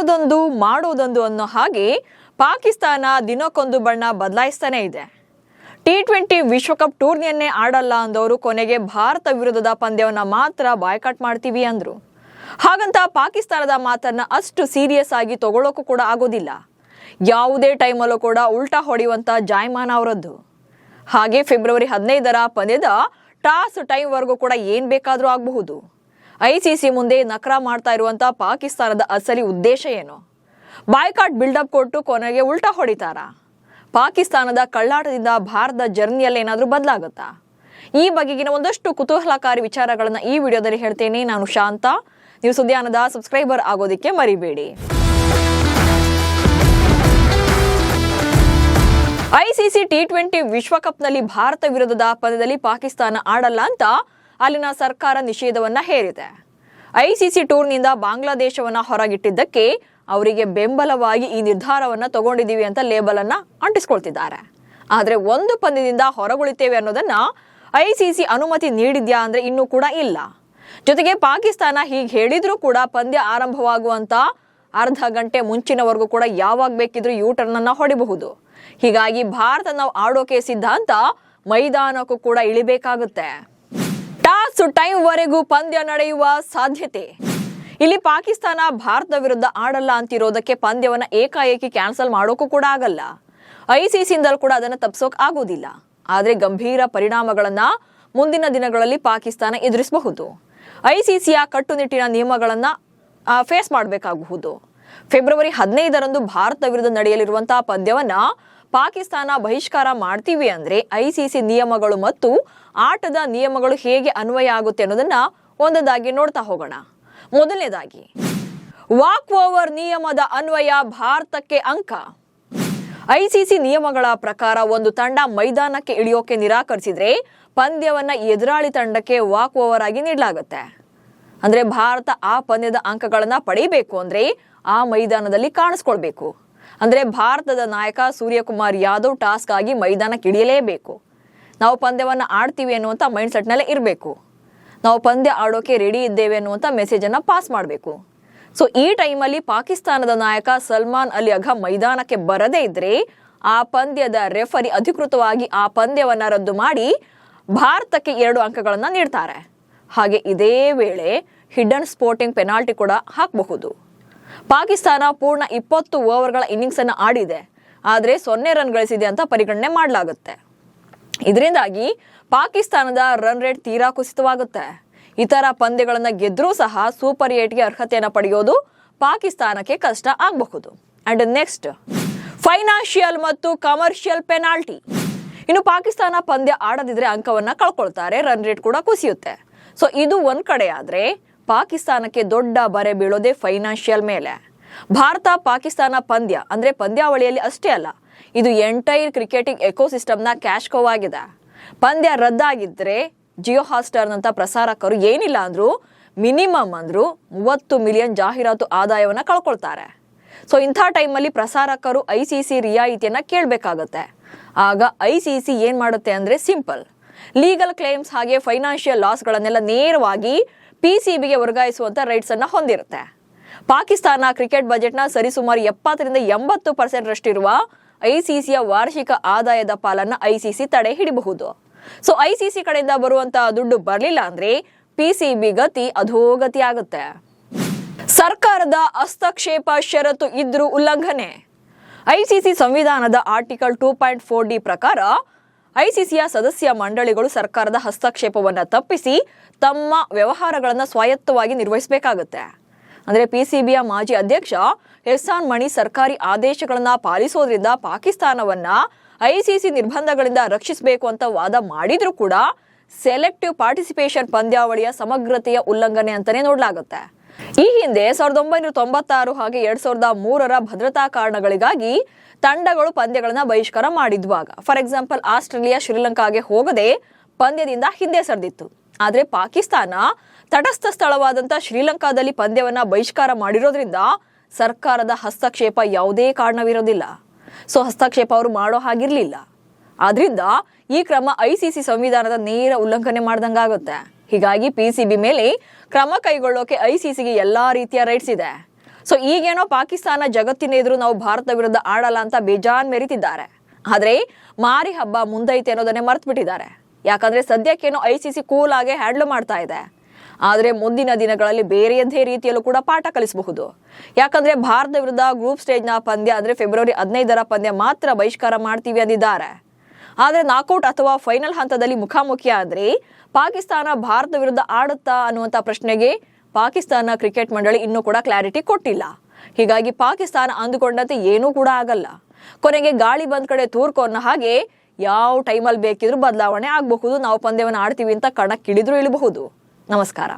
ಹೇಳೋದೊಂದು ಮಾಡೋದೊಂದು ಅನ್ನೋ ಹಾಗೆ ಪಾಕಿಸ್ತಾನ ದಿನಕ್ಕೊಂದು ಬಣ್ಣ ಬದಲಾಯಿಸ್ತಾನೆ ಇದೆ. T20 ವಿಶ್ವಕಪ್ ಟೂರ್ನಿಯನ್ನೇ ಆಡಲ್ಲ ಅಂದವರು ಕೊನೆಗೆ ಭಾರತ ವಿರುದ್ಧದ ಪಂದ್ಯವನ್ನ ಮಾತ್ರ ಬಾಯ್ಕಾಟ್ ಮಾಡ್ತೀವಿ ಅಂದ್ರು. ಹಾಗಂತ ಪಾಕಿಸ್ತಾನದ ಮಾತನ್ನ ಅಷ್ಟು ಸೀರಿಯಸ್ ಆಗಿ ತಗೊಳ್ಳೋಕು ಕೂಡ ಆಗೋದಿಲ್ಲ. ಯಾವುದೇ ಟೈಮಲ್ಲೂ ಕೂಡ ಉಲ್ಟಾ ಹೊಡೆಯುವಂತ ಜಾಯಮಾನ ಅವರದ್ದು. ಹಾಗೆ ಫೆಬ್ರವರಿ 15ರ ಪಂದ್ಯದ ಟಾಸ್ ಟೈಮ್ವರೆಗೂ ಕೂಡ ಏನ್ ಬೇಕಾದ್ರೂ ಆಗಬಹುದು. ICC ಮುಂದೆ ನಕರಾ ಮಾಡ್ತಾ ಇರುವಂತ ಪಾಕಿಸ್ತಾನದ ಅಸಲಿ ಉದ್ದೇಶ ಏನು? ಬಾಯ್ಕಾಟ್ ಬಿಲ್ಡಪ್ ಕೊಟ್ಟು ಕೊನೆಗೆ ಉಲ್ಟಾ ಹೊಡಿತಾರಾ? ಪಾಕಿಸ್ತಾನದ ಕಳ್ಳಾಟದಿಂದ ಭಾರತದ ಜರ್ನಿಯಲ್ಲಿ ಏನಾದರೂ ಬದಲಾಗುತ್ತಾ? ಈ ಬಗೆಗಿನ ಒಂದಷ್ಟು ಕುತೂಹಲಕಾರಿ ವಿಚಾರಗಳನ್ನ ಈ ವಿಡಿಯೋದಲ್ಲಿ ಹೇಳ್ತೇನೆ. ನಾನು ಶಾಂತ. ನೀವು ಸುದ್ದಿಯಾನದ ಸಬ್ಸ್ಕ್ರೈಬರ್ ಆಗೋದಿಕ್ಕೆ ಮರಿಬೇಡಿ. ICC T20 ವಿಶ್ವಕಪ್ನಲ್ಲಿ ಭಾರತ ವಿರುದ್ಧದ ಪಂದ್ಯದಲ್ಲಿ ಪಾಕಿಸ್ತಾನ ಆಡಲ್ಲ ಅಂತ ಅಲ್ಲಿನ ಸರ್ಕಾರ ನಿಷೇಧವನ್ನ ಹೇರಿದೆ. ICC ಟೂರ್ನಿಯಿಂದ ಬಾಂಗ್ಲಾದೇಶವನ್ನ ಹೊರಗಿಟ್ಟಿದ್ದಕ್ಕೆ ಅವರಿಗೆ ಬೆಂಬಲವಾಗಿ ಈ ನಿರ್ಧಾರವನ್ನ ತಗೊಂಡಿದ್ದೀವಿ ಅಂತ ಲೇಬಲ್ ಅನ್ನ ಅಂಟಿಸ್ಕೊಳ್ತಿದ್ದಾರೆ. ಆದ್ರೆ ಒಂದು ಪಂದ್ಯದಿಂದ ಹೊರಗುಳಿತೇವೆ ಅನ್ನೋದನ್ನ ICC ಅನುಮತಿ ನೀಡಿದ್ಯಾ ಅಂದ್ರೆ ಇನ್ನೂ ಕೂಡ ಇಲ್ಲ. ಜೊತೆಗೆ ಪಾಕಿಸ್ತಾನ ಹೀಗೆ ಹೇಳಿದ್ರೂ ಕೂಡ ಪಂದ್ಯ ಆರಂಭವಾಗುವಂತ ಅರ್ಧ ಗಂಟೆ ಮುಂಚಿನವರೆಗೂ ಕೂಡ ಯಾವಾಗ ಬೇಕಿದ್ರೂ ಯೂಟರ್ನ್ ಅನ್ನ ಹೊಡಿಬಹುದು. ಹೀಗಾಗಿ ಭಾರತ ನಾವು ಆಡೋಕೆ ಸಿದ್ಧ ಅಂತ ಮೈದಾನಕ್ಕೂ ಕೂಡ ಇಳಿಬೇಕಾಗುತ್ತೆ. ಟಾಸ್ ಟೈಮ್ ವರೆಗೂ ಪಂದ್ಯ ನಡೆಯುವ ಸಾಧ್ಯತೆ. ಇಲ್ಲಿ ಪಾಕಿಸ್ತಾನ ಭಾರತ ವಿರುದ್ಧ ಆಡಲ್ಲ ಅಂತಿರೋದಕ್ಕೆ ಪಂದ್ಯವನ್ನ ಏಕಾಏಕಿ ಕ್ಯಾನ್ಸಲ್ ಮಾಡೋಕು ಕೂಡ ಆಗಲ್ಲ. ICC ಇಂದಲೂ ಕೂಡ ಅದನ್ನ ತಪ್ಪಿಸೋಕ್ ಆಗೋದಿಲ್ಲ. ಆದ್ರೆ ಗಂಭೀರ ಪರಿಣಾಮಗಳನ್ನ ಮುಂದಿನ ದಿನಗಳಲ್ಲಿ ಪಾಕಿಸ್ತಾನ ಎದುರಿಸಬಹುದು. ICCಯ ಕಟ್ಟುನಿಟ್ಟಿನ ನಿಯಮಗಳನ್ನ ಫೇಸ್ ಮಾಡಬೇಕಾಗಬಹುದು. ಫೆಬ್ರವರಿ 15ರಂದು ಭಾರತ ವಿರುದ್ಧ ನಡೆಯಲಿರುವಂತಹ ಪಂದ್ಯವನ್ನ ಪಾಕಿಸ್ತಾನ ಬಹಿಷ್ಕಾರ ಮಾಡ್ತೀವಿ ಅಂದ್ರೆ ICC ನಿಯಮಗಳು ಮತ್ತು ಆಟದ ನಿಯಮಗಳು ಹೇಗೆ ಅನ್ವಯ ಆಗುತ್ತೆ ಅನ್ನೋದನ್ನ ಒಂದೊಂದಾಗಿ ನೋಡ್ತಾ ಹೋಗೋಣ. ಮೊದಲನೇದಾಗಿ ವಾಕ್ ಓವರ್ ನಿಯಮದ ಅನ್ವಯ ಭಾರತಕ್ಕೆ ಅಂಕ. ICC ನಿಯಮಗಳ ಪ್ರಕಾರ ಒಂದು ತಂಡ ಮೈದಾನಕ್ಕೆ ಇಳಿಯೋಕೆ ನಿರಾಕರಿಸಿದ್ರೆ ಪಂದ್ಯವನ್ನ ಎದುರಾಳಿ ತಂಡಕ್ಕೆ ವಾಕ್ ಓವರ್ ಆಗಿ ನೀಡಲಾಗುತ್ತೆ. ಅಂದ್ರೆ ಭಾರತ ಆ ಪಂದ್ಯದ ಅಂಕಗಳನ್ನ ಪಡೆಯಬೇಕು ಅಂದ್ರೆ ಆ ಮೈದಾನದಲ್ಲಿ ಕಾಣಿಸ್ಕೊಳ್ಬೇಕು. ಅಂದ್ರೆ ಭಾರತದ ನಾಯಕ ಸೂರ್ಯಕುಮಾರ್ ಯಾದವ್ ಟಾಸ್ಕ್ ಆಗಿ ಮೈದಾನಕ್ಕೆ ಇಳಿಯಲೇಬೇಕು. ನಾವು ಪಂದ್ಯವನ್ನ ಆಡ್ತೀವಿ ಅನ್ನುವಂಥ ಮೈಂಡ್ ಸೆಟ್ನಲ್ಲೇ ಇರಬೇಕು. ನಾವು ಪಂದ್ಯ ಆಡೋಕೆ ರೆಡಿ ಇದ್ದೇವೆ ಅನ್ನುವಂಥ ಮೆಸೇಜ್ ಅನ್ನ ಪಾಸ್ ಮಾಡಬೇಕು. ಸೊ ಈ ಟೈಮಲ್ಲಿ ಪಾಕಿಸ್ತಾನದ ನಾಯಕ ಸಲ್ಮಾನ್ ಅಲಿ ಅಘಾ ಮೈದಾನಕ್ಕೆ ಬರದೇ ಇದ್ರೆ ಆ ಪಂದ್ಯದ ರೆಫರಿ ಅಧಿಕೃತವಾಗಿ ಆ ಪಂದ್ಯವನ್ನ ರದ್ದು ಮಾಡಿ ಭಾರತಕ್ಕೆ 2 ಅಂಕಗಳನ್ನ ನೀಡ್ತಾರೆ. ಹಾಗೆ ಇದೇ ವೇಳೆ ಹಿಡನ್ ಸ್ಪೋರ್ಟಿಂಗ್ ಪೆನಾಲ್ಟಿ ಕೂಡ ಹಾಕಬಹುದು. ಪಾಕಿಸ್ತಾನ ಪೂರ್ಣ 20 ಓವರ್ಗಳ ಇನ್ನಿಂಗ್ಸ್ ಅನ್ನು ಆಡಿದೆ, ಆದ್ರೆ 0 ರನ್ ಗಳಿಸಿದೆ ಅಂತ ಪರಿಗಣನೆ ಮಾಡಲಾಗುತ್ತೆ. ಇದರಿಂದಾಗಿ ಪಾಕಿಸ್ತಾನದ ರನ್ ರೇಟ್ ತೀರಾ ಕುಸಿತವಾಗುತ್ತೆ. ಇತರ ಪಂದ್ಯಗಳನ್ನ ಗೆದ್ರೂ ಸಹ ಸೂಪರ್ 8ಗೆ ಅರ್ಹತೆಯನ್ನು ಪಡೆಯೋದು ಪಾಕಿಸ್ತಾನಕ್ಕೆ ಕಷ್ಟ ಆಗಬಹುದು. ಅಂಡ್ ನೆಕ್ಸ್ಟ್ ಫೈನಾನ್ಷಿಯಲ್ ಮತ್ತು ಕಮರ್ಷಿಯಲ್ ಪೆನಾಲ್ಟಿ. ಇನ್ನು ಪಾಕಿಸ್ತಾನ ಪಂದ್ಯ ಆಡದಿದ್ರೆ ಅಂಕವನ್ನ ಕಳ್ಕೊಳ್ತಾರೆ, ರನ್ ರೇಟ್ ಕೂಡ ಕುಸಿಯುತ್ತೆ. ಸೊ ಇದು ಒಂದ್ ಕಡೆ ಆದ್ರೆ ಪಾಕಿಸ್ತಾನಕ್ಕೆ ದೊಡ್ಡ ಬರೆ ಬೀಳೋದೇ ಫೈನಾನ್ಷಿಯಲ್ ಮೇಲೆ. ಭಾರತ ಪಾಕಿಸ್ತಾನ ಪಂದ್ಯ ಅಂದ್ರೆ ಪಂದ್ಯಾವಳಿಯಲ್ಲಿ ಅಷ್ಟೇ ಅಲ್ಲ, ಇದು ಎಂಟೈರ್ ಕ್ರಿಕೆಟಿಂಗ್ ಎಕೋಸಿಸ್ಟಮ್ನ ಕ್ಯಾಶ್ ಕೋ ಆಗಿದೆ. ಪಂದ್ಯ ರದ್ದಾಗಿದ್ರೆ ಜಿಯೋ ಹಾಟ್‌ಸ್ಟಾರ್ ನಂತ ಪ್ರಸಾರಕರು ಏನಿಲ್ಲ ಅಂದ್ರು ಮಿನಿಮಮ್ ಅಂದ್ರು 30 ಮಿಲಿಯನ್ ಜಾಹೀರಾತು ಆದಾಯವನ್ನ ಕಳ್ಕೊಳ್ತಾರೆ. ಸೊ ಇಂಥ ಟೈಮಲ್ಲಿ ಪ್ರಸಾರಕರು ICC ರಿಯಾಯಿತಿಯನ್ನ ಕೇಳಬೇಕಾಗತ್ತೆ. ಆಗ ICC ಏನ್ ಮಾಡುತ್ತೆ ಅಂದ್ರೆ ಸಿಂಪಲ್, ಲೀಗಲ್ ಕ್ಲೇಮ್ಸ್ ಹಾಗೆ ಫೈನಾನ್ಷಿಯಲ್ ಲಾಸ್ಗಳನ್ನೆಲ್ಲ ನೇರವಾಗಿ PCBಗೆ ವರ್ಗಾಯಿಸುವಂತ ರೈಟ್ಸ್ ಅನ್ನ ಹೊಂದಿರುತ್ತೆ. ಪಾಕಿಸ್ತಾನ ಕ್ರಿಕೆಟ್ ಬಜೆಟ್ನ ಸರಿಸುಮಾರು 70ರಿಂದ 80% ರಷ್ಟಿರುವ ICCಯ ವಾರ್ಷಿಕ ಆದಾಯದ ಪಾಲನ್ನ ICC ತಡೆ ಹಿಡಿಬಹುದು. ಸೊ ICC ಕಡೆಯಿಂದ ಬರುವಂತ ದುಡ್ಡು ಬರಲಿಲ್ಲ ಅಂದ್ರೆ PCB ಗತಿ ಅಧೋಗತಿ ಆಗುತ್ತೆ. ಸರ್ಕಾರದ ಹಸ್ತಕ್ಷೇಪ ಷರತ್ತು ಇದ್ರೂ ಉಲ್ಲಂಘನೆ. ICC ಸಂವಿಧಾನದ ಆರ್ಟಿಕಲ್ 2.4D ಪ್ರಕಾರ ICCಯ ಸದಸ್ಯ ಮಂಡಳಿಗಳು ಸರ್ಕಾರದ ಹಸ್ತಕ್ಷೇಪವನ್ನ ತಪ್ಪಿಸಿ ತಮ್ಮ ವ್ಯವಹಾರಗಳನ್ನ ಸ್ವಾಯತ್ತವಾಗಿ ನಿರ್ವಹಿಸಬೇಕಾಗುತ್ತೆ. ಅಂದ್ರೆ PCBಯ ಮಾಜಿ ಅಧ್ಯಕ್ಷ ಎಹ್ಸಾನ್ ಮಣಿ ಸರ್ಕಾರಿ ಆದೇಶಗಳನ್ನ ಪಾಲಿಸೋದ್ರಿಂದ ಪಾಕಿಸ್ತಾನವನ್ನ ICC ನಿರ್ಬಂಧಗಳಿಂದ ರಕ್ಷಿಸಬೇಕು ಅಂತ ವಾದ ಮಾಡಿದ್ರೂ ಕೂಡ ಸೆಲೆಕ್ಟಿವ್ ಪಾರ್ಟಿಸಿಪೇಷನ್ ಪಂದ್ಯಾವಳಿಯ ಸಮಗ್ರತೆಯ ಉಲ್ಲಂಘನೆ ಅಂತಾನೆ ನೋಡಲಾಗುತ್ತೆ. ಈ ಹಿಂದೆ 1996 ಹಾಗೆ 2003ರ ಭದ್ರತಾ ಕಾರಣಗಳಿಗಾಗಿ ತಂಡಗಳು ಪಂದ್ಯಗಳನ್ನ ಬಹಿಷ್ಕಾರ ಮಾಡಿದ್ವಾಗ, ಫಾರ್ ಎಕ್ಸಾಂಪಲ್ ಆಸ್ಟ್ರೇಲಿಯಾ ಶ್ರೀಲಂಕಾಗೆ ಹೋಗದೆ ಪಂದ್ಯದಿಂದ ಹಿಂದೆ ಸರಿದಿತ್ತು. ಆದ್ರೆ ಪಾಕಿಸ್ತಾನ ತಟಸ್ಥ ಸ್ಥಳವಾದಂತ ಶ್ರೀಲಂಕಾದಲ್ಲಿ ಪಂದ್ಯವನ್ನ ಬಹಿಷ್ಕಾರ ಮಾಡಿರೋದ್ರಿಂದ ಸರ್ಕಾರದ ಹಸ್ತಕ್ಷೇಪ ಯಾವುದೇ ಕಾರಣವಿರೋದಿಲ್ಲ. ಸೊ ಹಸ್ತಕ್ಷೇಪ ಅವರು ಮಾಡೋ ಹಾಗಿರ್ಲಿಲ್ಲ. ಆದ್ರಿಂದ ಈ ಕ್ರಮ ICC ಸಂವಿಧಾನದ ನೇರ ಉಲ್ಲಂಘನೆ ಮಾಡ್ದಂಗಾಗುತ್ತೆ. ಹೀಗಾಗಿ PCB ಮೇಲೆ ಕ್ರಮ ಕೈಗೊಳ್ಳೋಕೆ ICCಗೆ ಎಲ್ಲಾ ರೀತಿಯ ರೈಟ್ಸ್ ಇದೆ. ಸೊ ಈಗೇನೋ ಪಾಕಿಸ್ತಾನ ಜಗತ್ತಿನ ಎದುರು ನಾವು ಭಾರತ ವಿರುದ್ಧ ಆಡಲ್ಲ ಅಂತ ಬೇಜಾನ್ ಮೆರಿತಿದ್ದಾರೆ. ಆದ್ರೆ ಮಾರಿ ಹಬ್ಬ ಮುಂದೈತೆ ಅನ್ನೋದನ್ನೇ ಮರ್ತು ಬಿಟ್ಟಿದ್ದಾರೆ. ಯಾಕಂದ್ರೆ ಸದ್ಯಕ್ಕೇನೋ ICC ಕೂಲ್ ಆಗಿ ಹ್ಯಾಂಡಲ್ ಮಾಡ್ತಾ ಇದೆ. ಆದರೆ ಮುಂದಿನ ದಿನಗಳಲ್ಲಿ ಬೇರೆಯದೇ ರೀತಿಯಲ್ಲೂ ಕೂಡ ಪಾಠ ಕಲಿಸಬಹುದು. ಯಾಕಂದ್ರೆ ಭಾರತ ವಿರುದ್ಧ ಗ್ರೂಪ್ ಸ್ಟೇಜ್ನ ಪಂದ್ಯ ಅಂದ್ರೆ ಫೆಬ್ರವರಿ 15ರ ಪಂದ್ಯ ಮಾತ್ರ ಬಹಿಷ್ಕಾರ ಮಾಡ್ತೀವಿ ಅಂದಿದ್ದಾರೆ. ಆದರೆ ನಾಕೌಟ್ ಅಥವಾ ಫೈನಲ್ ಹಂತದಲ್ಲಿ ಮುಖಾಮುಖಿ ಆದ್ರೆ ಪಾಕಿಸ್ತಾನ ಭಾರತ ವಿರುದ್ಧ ಆಡುತ್ತಾ ಅನ್ನುವಂಥ ಪ್ರಶ್ನೆಗೆ ಪಾಕಿಸ್ತಾನ ಕ್ರಿಕೆಟ್ ಮಂಡಳಿ ಇನ್ನೂ ಕೂಡ ಕ್ಲಾರಿಟಿ ಕೊಟ್ಟಿಲ್ಲ. ಹೀಗಾಗಿ ಪಾಕಿಸ್ತಾನ ಅಂದುಕೊಂಡಂತೆ ಏನೂ ಕೂಡ ಆಗಲ್ಲ. ಕೊನೆಗೆ ಗಾಳಿ ಬಂದ್ ಕಡೆ ತೂರ್ಕೊ ಅನ್ನೋ ಹಾಗೆ ಯಾವ ಟೈಮಲ್ಲಿ ಬೇಕಿದ್ರೂ ಬದಲಾವಣೆ ಆಗಬಹುದು. ನಾವು ಪಂದ್ಯವನ್ನು ಆಡ್ತೀವಿ ಅಂತ ಕಣಕ್ಕಿಳಿದ್ರೂ ಇಳಬಹುದು. ನಮಸ್ಕಾರ.